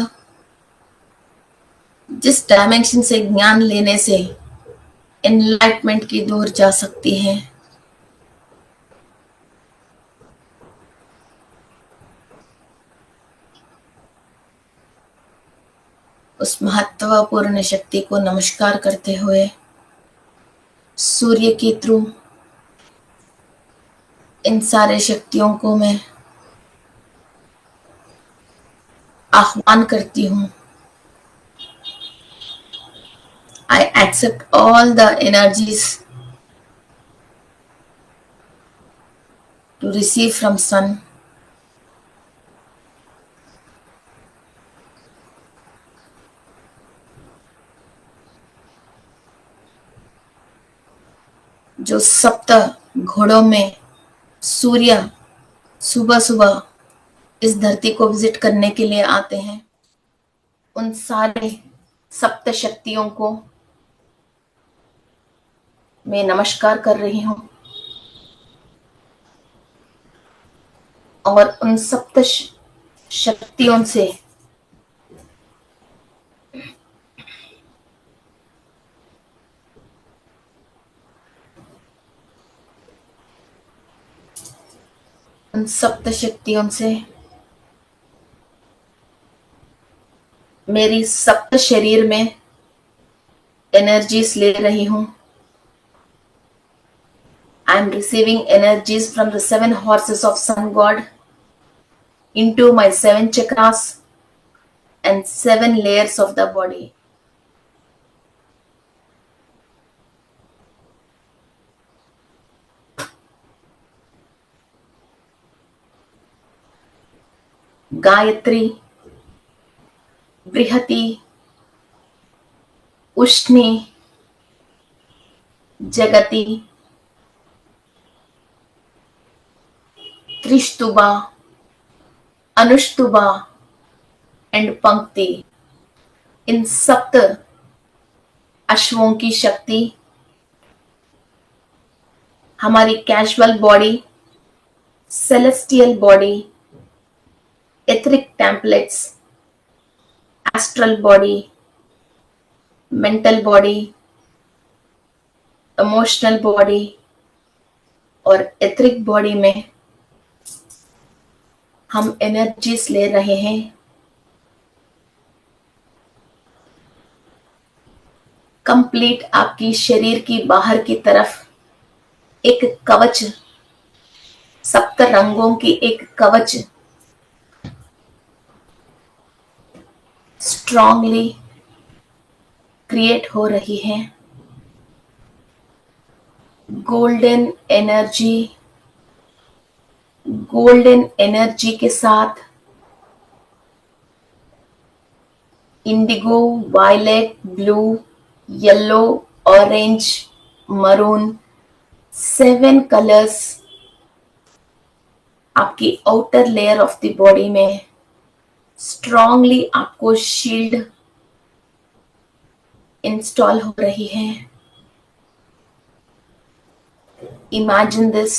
जिस डायमेंशन से ज्ञान लेने से एनलाइटमेंट की दूर जा सकती है, उस महत्वपूर्ण शक्ति को नमस्कार करते हुए सूर्य के थ्रू इन सारे शक्तियों को मैं आह्वान करती हूँ। I accept all the energies to receive from sun. जो सप्त घोड़ों में सूर्य सुबह सुबह इस धरती को विजिट करने के लिए आते हैं, उन सारे सप्त शक्तियों को मैं नमस्कार कर रही हूँ और उन सप्त शक्तियों से उन सप्त शक्तियों से मेरी सप्त शरीर में एनर्जीज ले रही हूँ। I am receiving energies from the 7 horses of sun god into my 7 chakras and 7 layers of the body. Gayatri, बृहति, उष्णी, जगति, त्रिस्तुबा, अनुष्टुबा एंड पंक्ति, इन सप्त अश्वों की शक्ति हमारी casual body, celestial body, etheric templates, astral body, mental body, emotional body और एथरिक बॉडी में हम एनर्जीज ले रहे हैं। कंप्लीट आपकी शरीर की बाहर की तरफ एक कवच, सप्त रंगों की एक कवच स्ट्रांगली क्रिएट हो रही है। गोल्डन एनर्जी के साथ indigo, violet, blue, yellow, orange, maroon, 7 colours आपकी outer layer of the body में स्ट्रांगली आपको शील्ड इंस्टॉल हो रही है। Imagine this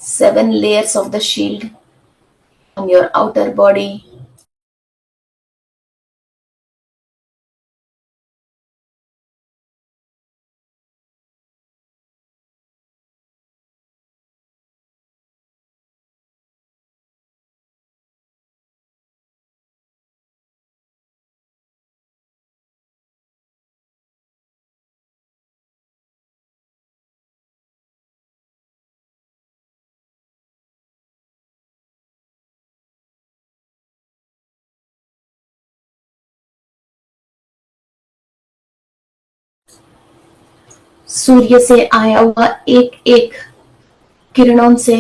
7 layers of the shield on your outer body. सूर्य से आया हुआ एक एक किरणों से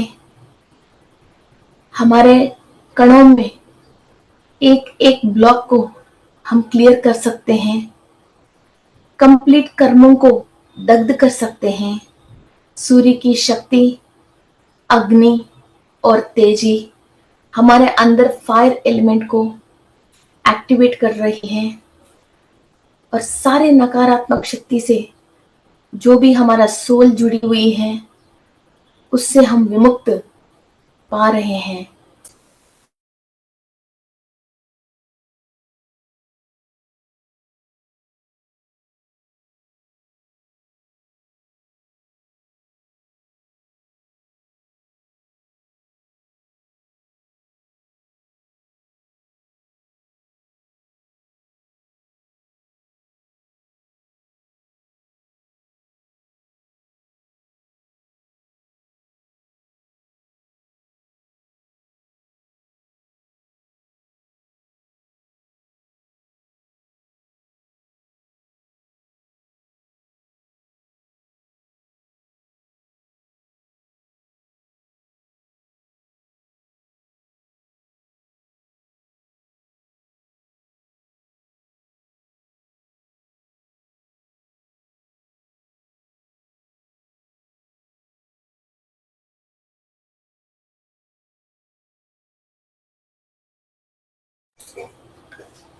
हमारे कणों में एक एक ब्लॉक को हम क्लियर कर सकते हैं, कंप्लीट कर्मों को दग्ध कर सकते हैं। सूर्य की शक्ति, अग्नि और तेजी हमारे अंदर फायर एलिमेंट को एक्टिवेट कर रही है और सारे नकारात्मक शक्ति से जो भी हमारा सोल जुड़ी हुई है उससे हम विमुक्त पा रहे हैं।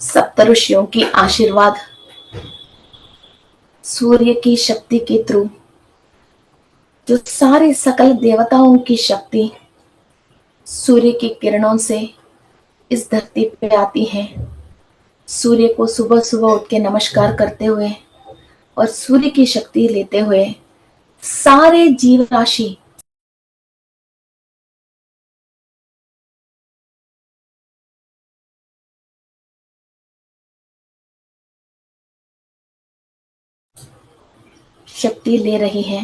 सप्तऋषियों की आशीर्वाद, सूर्य की शक्ति के थ्रू जो सारे सकल देवताओं की शक्ति सूर्य की किरणों से इस धरती पे आती है। सूर्य को सुबह सुबह उठ के नमस्कार करते हुए और सूर्य की शक्ति लेते हुए सारे जीव राशि शक्ति ले रही है।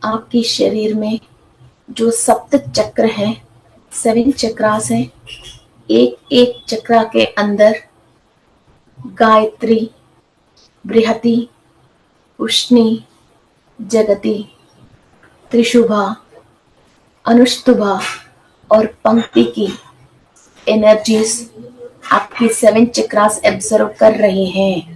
आपके शरीर में जो सप्त चक्र है, 7 चक्रास हैं, एक एक चक्रा के अंदर गायत्री, बृहति, उष्णी, जगति, त्रिशुभा, अनुष्टुभा और पंक्ति की एनर्जीज आपकी 7 चक्रास एब्जॉर्व कर रही हैं।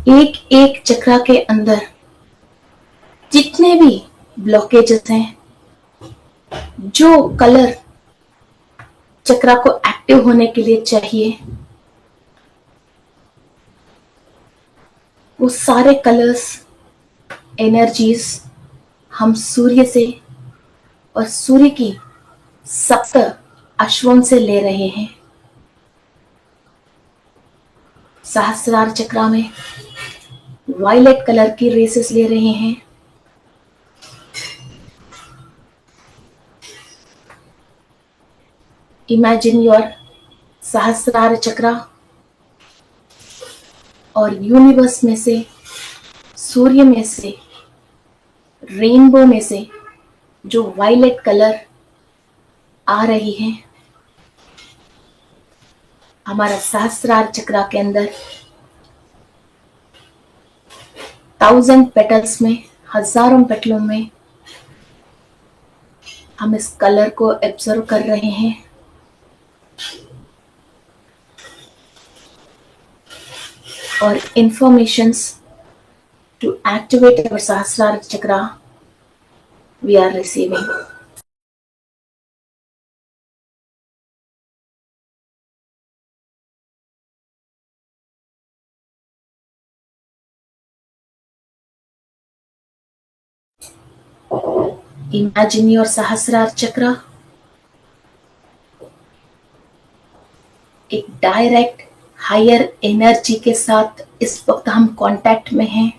एक एक चक्रा के अंदर जितने भी ब्लॉकेजेस हैं, जो कलर चक्रा को एक्टिव होने के लिए चाहिए, वो सारे कलर्स, एनर्जीज हम सूर्य से और सूर्य की सप्त अश्वों से ले रहे हैं। सहस्रार चक्रा में वायलेट कलर की रेसेस ले रहे हैं। इमेजिन योर सहस्रार चक्रा और यूनिवर्स में से, सूर्य में से, रेनबो में से जो वायलेट कलर आ रही है हमारा सहस्रार चक्रा के अंदर, 1000 पेटल्स में, हजारों पेटलों में हम इस कलर को एब्जॉर्व कर रहे हैं। और informations To activate our Sahasrara chakra, we are receiving. Imagine your Sahasrara chakra एक डायरेक्ट हायर एनर्जी के साथ इस वक्त हम कांटेक्ट में हैं।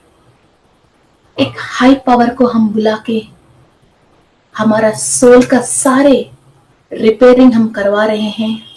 एक हाई पावर को हम बुला के हमारा सोल का सारे रिपेयरिंग हम करवा रहे हैं।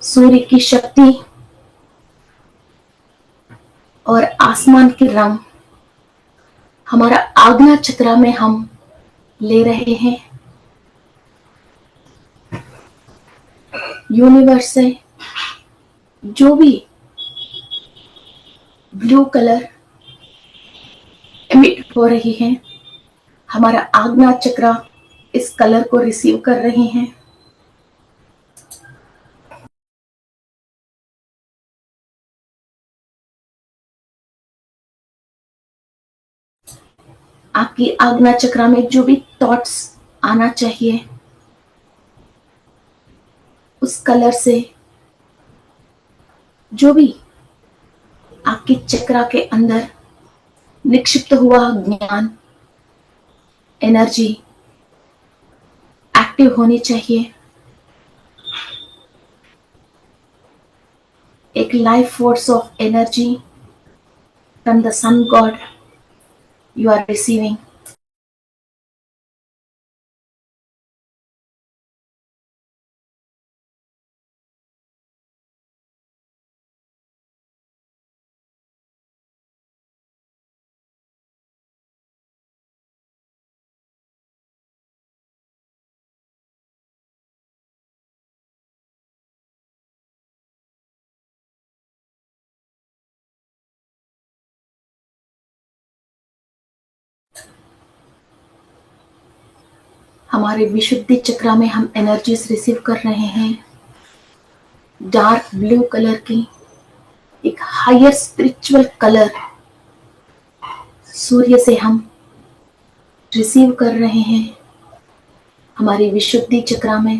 सूर्य की शक्ति और आसमान के रंग हमारा आज्ञा चक्रा में हम ले रहे हैं। यूनिवर्स से जो भी ब्लू कलर एमिट हो रही है, हमारा आज्ञा चक्रा इस कलर को रिसीव कर रहे हैं। आपकी आज्ञा चक्रा में जो भी थॉट्स आना चाहिए उस कलर से जो भी आपके चक्रा के अंदर निक्षिप्त हुआ ज्ञान एनर्जी एक्टिव होनी चाहिए। एक life force of energy from the sun god you are receiving. हमारे विशुद्धि चक्रा में हम एनर्जीज रिसीव कर रहे हैं डार्क ब्लू कलर की। एक हायर स्पिरिचुअल कलर सूर्य से हम रिसीव कर रहे हैं। हमारी विशुद्धि चक्रा में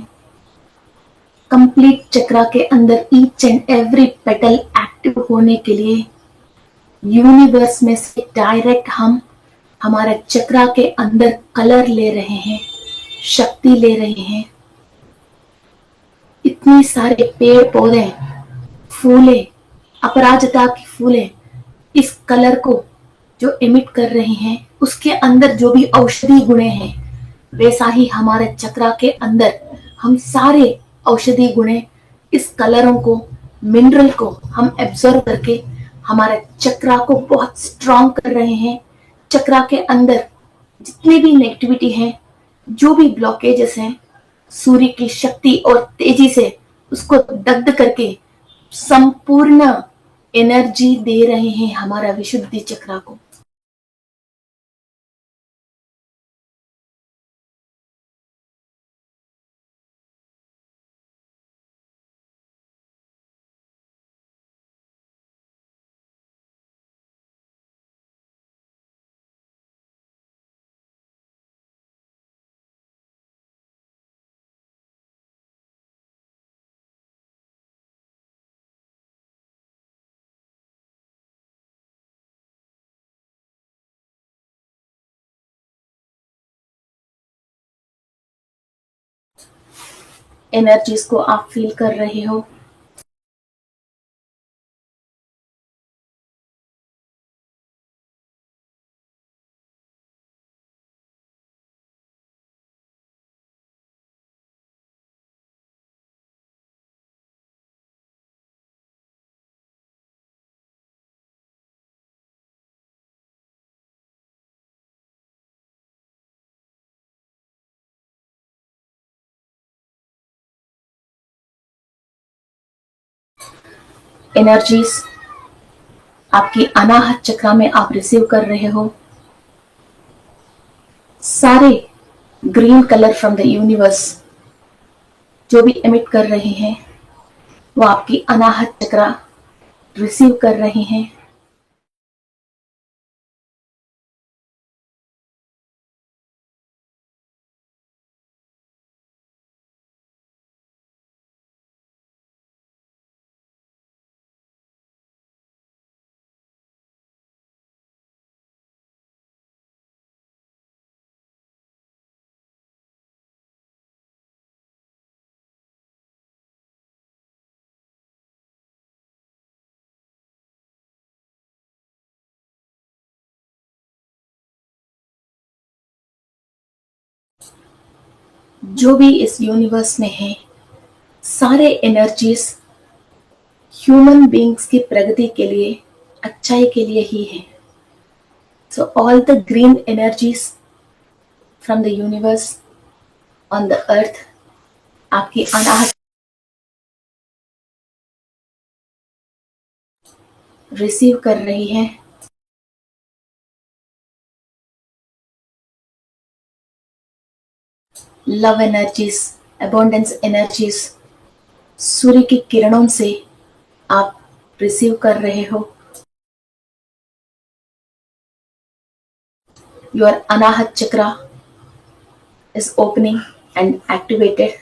कंप्लीट चक्रा के अंदर each and every petal active होने के लिए यूनिवर्स में से डायरेक्ट हम हमारे चक्रा के अंदर कलर ले रहे हैं, शक्ति ले रहे हैं। इतनी सारे पेड़ पौधे फूले अपराजिता की फूले इस कलर को जो इमिट कर रहे हैं उसके अंदर जो भी औषधि गुण हैं वैसा ही हमारे चक्रा के अंदर हम सारे औषधि गुण इस कलरों को मिनरल को हम एब्जॉर्व करके हमारे चक्रा को बहुत स्ट्रांग कर रहे हैं। चक्रा के अंदर जितनी भी नेगेटिविटी है, जो भी ब्लॉकेजेस हैं, सूर्य की शक्ति और तेजी से उसको दग्ध करके संपूर्ण एनर्जी दे रहे हैं हमारा विशुद्धि चक्रा को। एनर्जीज को आप फील कर रहे हो। एनर्जीज आपकी अनाहत चक्रा में आप रिसीव कर रहे हो। सारे green colour from the universe जो भी एमिट कर रहे हैं वो आपकी अनाहत चक्रा रिसीव कर रहे हैं। जो भी इस यूनिवर्स में है सारे एनर्जीज ह्यूमन बीइंग्स की प्रगति के लिए, अच्छाई के लिए ही है। So all the green energies from the universe on the earth आपकी अनाहत रिसीव कर रही है। लव एनर्जीज, अबंडेंस एनर्जीज सूर्य की किरणों से आप रिसीव कर रहे हो। Your Anahata chakra is opening and activated.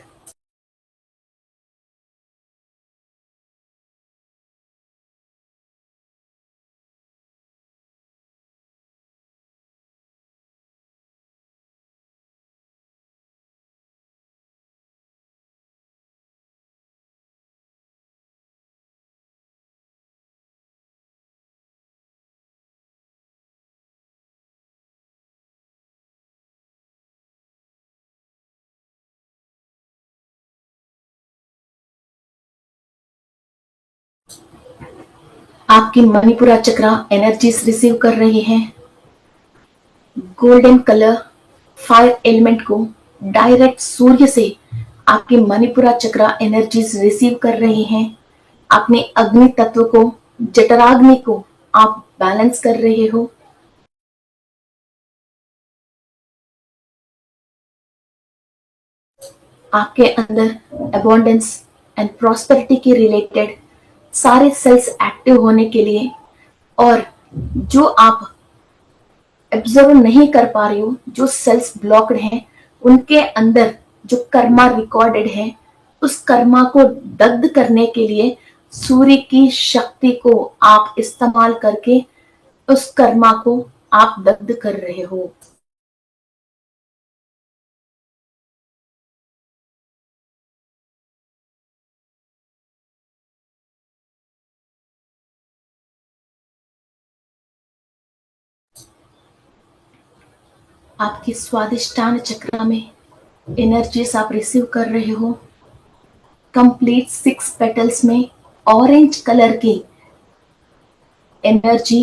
आपकी मणिपुरा चक्रा एनर्जीज रिसीव कर रही हैं। गोल्डन कलर फायर एलिमेंट को डायरेक्ट सूर्य से आपके मणिपुरा चक्रा एनर्जीज रिसीव कर रही हैं। अपने अग्नि तत्व को, जठराग्नि को आप बैलेंस कर रहे हो। आपके अंदर अबंडेंस एंड प्रॉस्पेरिटी के रिलेटेड सारे सेल्स एक्टिव होने के लिए, और जो आप ऑब्जर्व नहीं कर पा रही हो, जो सेल्स ब्लॉक्ड हैं, उनके अंदर जो कर्मा रिकॉर्डेड है, उस कर्मा को दग्ध करने के लिए सूर्य की शक्ति को आप इस्तेमाल करके उस कर्मा को आप दग्ध कर रहे हो। आपकी स्वादिष्टान चक्र में एनर्जीज आप रिसीव कर रहे हो। कंप्लीट 6 पेटल्स में ऑरेंज कलर की एनर्जी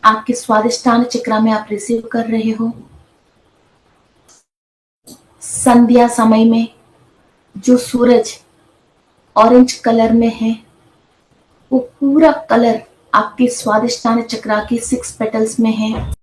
आपके स्वादिष्टान चक्र में आप रिसीव कर रहे हो। संध्या समय में जो सूरज ऑरेंज कलर में है, वो पूरा कलर आपके स्वादिष्टान चक्र की 6 पेटल्स में है।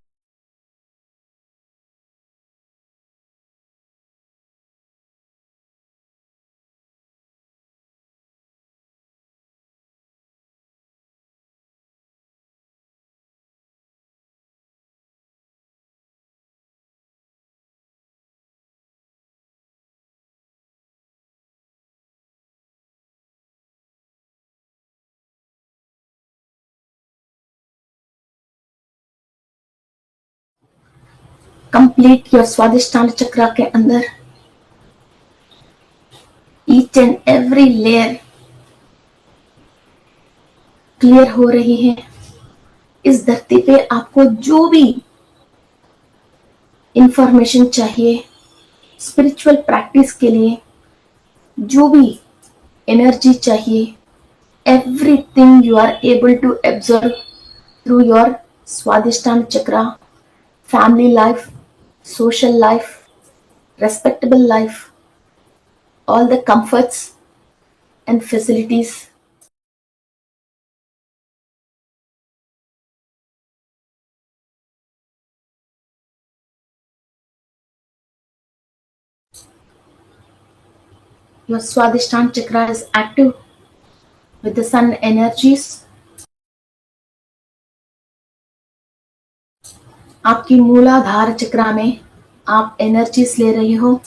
कंप्लीट योर स्वादिष्टान चक्र के अंदर each and every layer clear हो रही है। इस धरती पे आपको जो भी इंफॉर्मेशन चाहिए स्पिरिचुअल प्रैक्टिस के लिए, जो भी एनर्जी चाहिए, everything you are able to observe through your Svadhisthana chakra. Family life, social life, respectable life, all the comforts and facilities Your Swadhisthana chakra is active with the sun energies. आपकी मूलाधार चक्रा में आप एनर्जीज ले रही हो।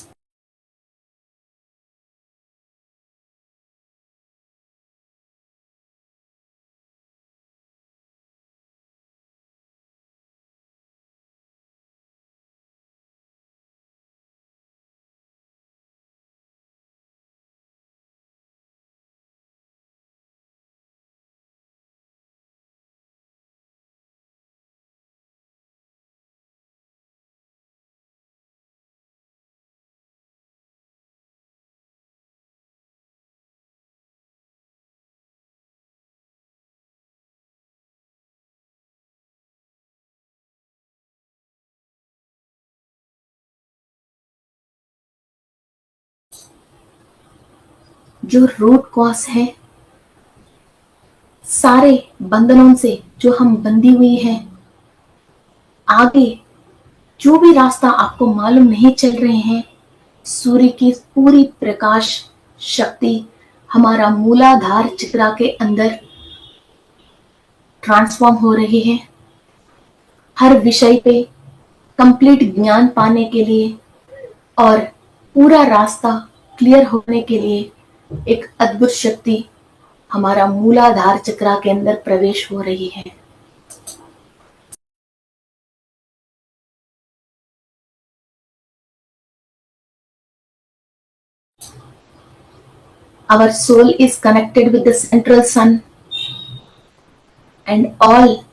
जो रूट कॉज है सारे बंधनों से जो हम बंधी हुई हैं, आगे जो भी रास्ता आपको मालूम नहीं चल रहे हैं, सूर्य की पूरी प्रकाश शक्ति हमारा मूलाधार चक्रा के अंदर ट्रांसफॉर्म हो रही है। हर विषय पे कंप्लीट ज्ञान पाने के लिए और पूरा रास्ता क्लियर होने के लिए एक अद्भुत शक्ति हमारा मूलाधार चक्रा के अंदर प्रवेश हो रही है। Our soul is connected with the central sun, and all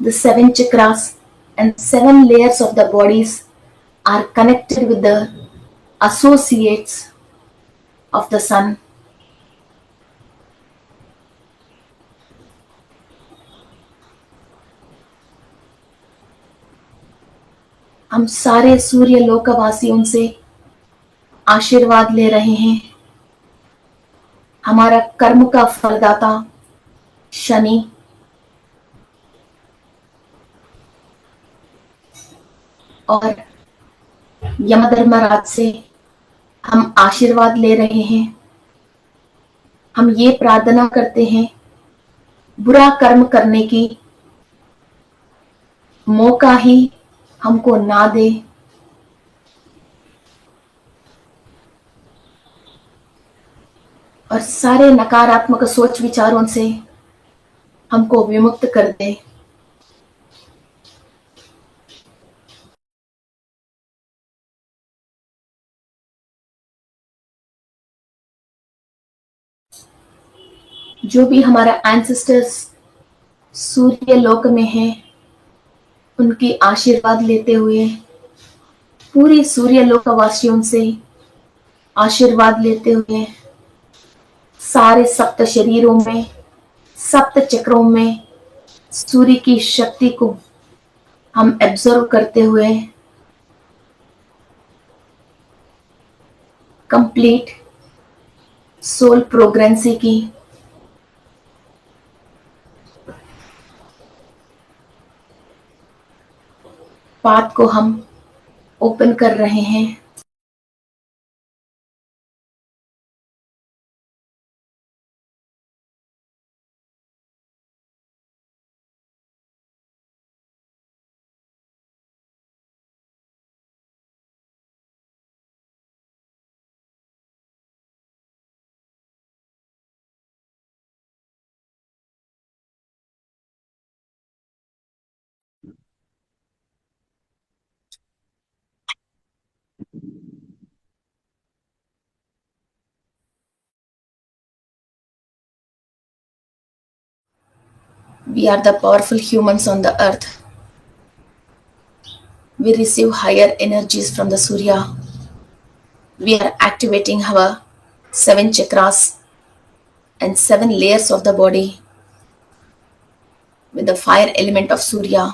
the 7 chakras and 7 layers of the bodies are connected with the associates of the sun. हम सारे सूर्य लोकवासियों से आशीर्वाद ले रहे हैं। हमारा कर्म का फलदाता शनि और यमधर्मराज से हम आशीर्वाद ले रहे हैं। हम ये प्रार्थना करते हैं बुरा कर्म करने की मौका ही हमको ना दे। और सारे नकारात्मक सोच विचारों से हमको विमुक्त कर दे। जो भी हमारा एंसेस्टर्स सूर्य लोक में हैं, उनकी आशीर्वाद लेते हुए पूरी सूर्य लोकवासियों से आशीर्वाद लेते हुए सारे सप्त शरीरों में, सप्त चक्रों में सूर्य की शक्ति को हम एब्जॉर्व करते हुए कंप्लीट सोल प्रोग्रेंसी की पाथ को हम ओपन कर रहे हैं। We are the powerful humans on the earth. We receive higher energies from the Surya. We are activating our 7 chakras and 7 layers of the body with the fire element of Surya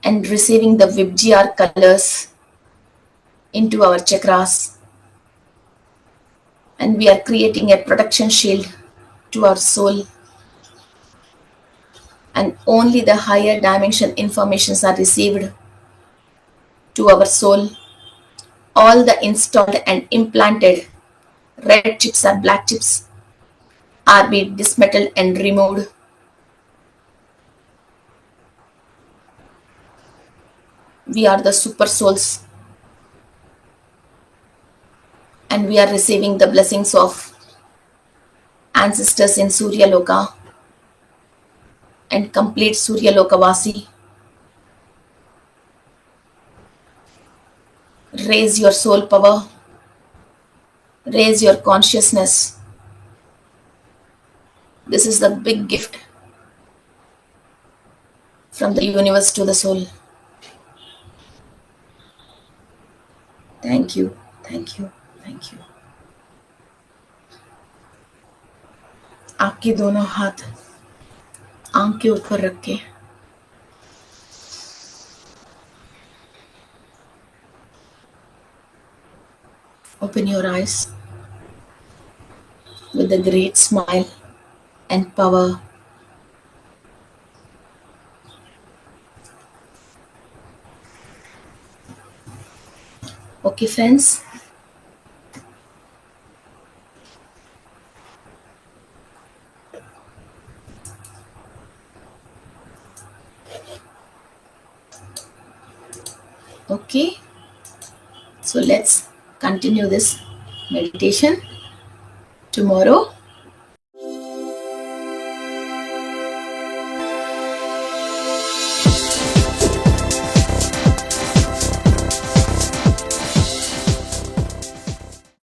and receiving the Vibgr colors into our chakras. And we are creating a protection shield to our soul. And only the higher dimension informations are received to our soul. All the installed and implanted red chips or black chips are be dismantled and removed. We are the super souls and we are receiving the blessings of ancestors in Surya Loka and complete Surya Lokavasi. Raise your soul power, raise your consciousness. This is the big gift from the universe to the soul. Thank you, thank you, thank you. आपके दोनों हाथ आंख के ऊपर रख के open your eyes with a great smile and power. Okay, friends. Okay, so let's continue this meditation tomorrow.